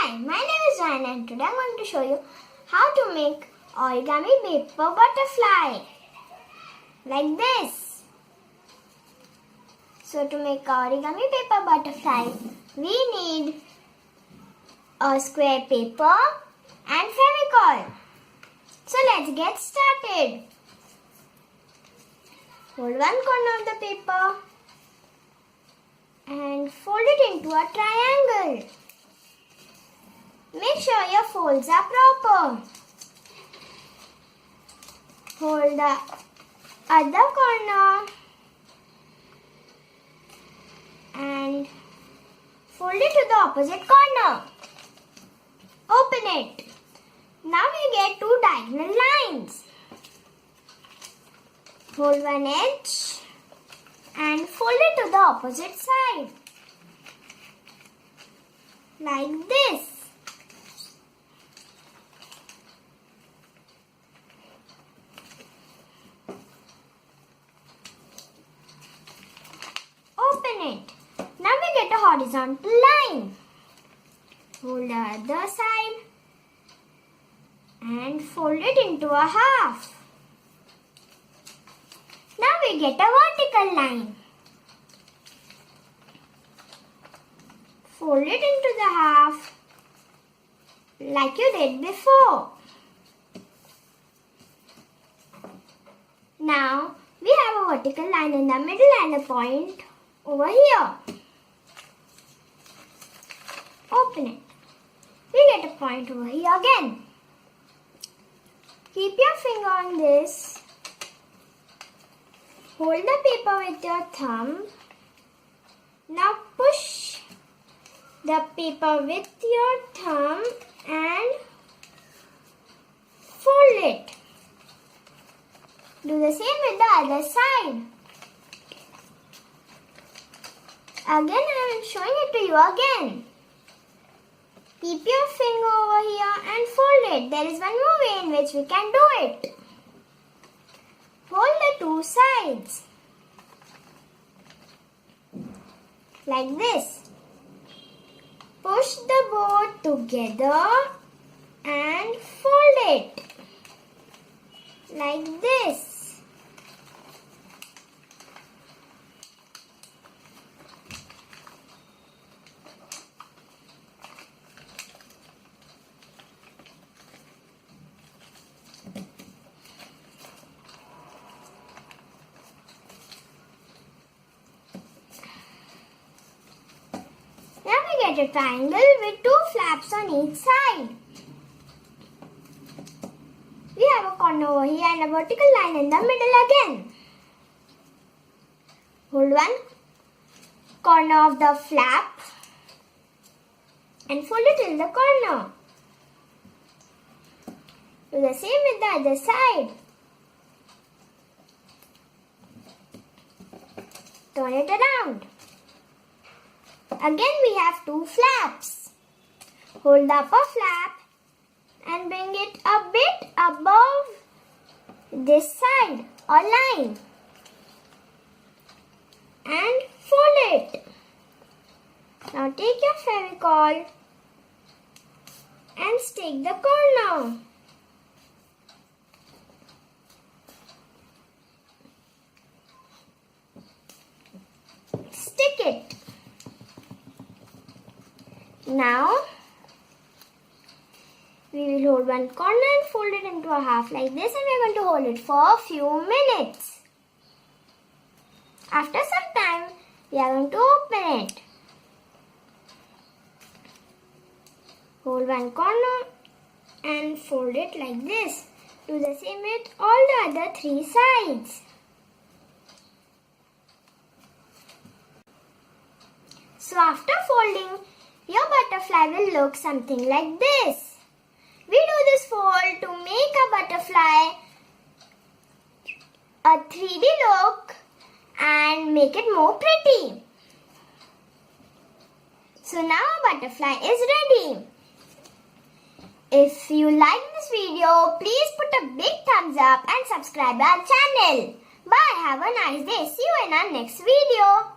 Hi, my name is Ryan and today I'm going to show you how to make origami paper butterfly like this. So to make origami paper butterfly, we need a square paper and Fevicol. So let's get started. Hold one corner of the paper and fold it into a triangle. Make sure your folds are proper. Hold the other corner and fold it to the opposite corner. Open it. Now we get two diagonal lines. Hold one edge and fold it to the opposite side. Like this. Open it. Now we get a horizontal line. Hold the other side and fold it into a half. Now we get a vertical line. Fold it into the half like you did before. Now we have a vertical line in the middle and a point over here. Open it. We get a point over here again. Keep your finger on this. Hold the paper with your thumb. Now push the paper with your thumb and fold it. Do the same with the other side. Again, I am showing it to you again. Keep your finger over here and fold it. There is one more way in which we can do it. Hold the two sides. Like this. Push the both together and fold it. Like this. Get a triangle with two flaps on each side. We have a corner over here and a vertical line in the middle again. Hold one corner of the flap and fold it in the corner. Do the same with the other side. Turn it around. Again we have two flaps. Hold the upper flap and bring it a bit above this side or line. And fold it. Now take your Fevicol and stick the corner. Stick it. Now, we will hold one corner and fold it into a half like this, and we are going to hold it for a few minutes. After some time, we are going to open it. Hold one corner and fold it like this. Do the same with all the other three sides. So after folding, your butterfly will look something like this. We do this fold to make a butterfly a 3D look and make it more pretty. So now our butterfly is ready. If you like this video, please put a big thumbs up and subscribe our channel. Bye. Have a nice day. See you in our next video.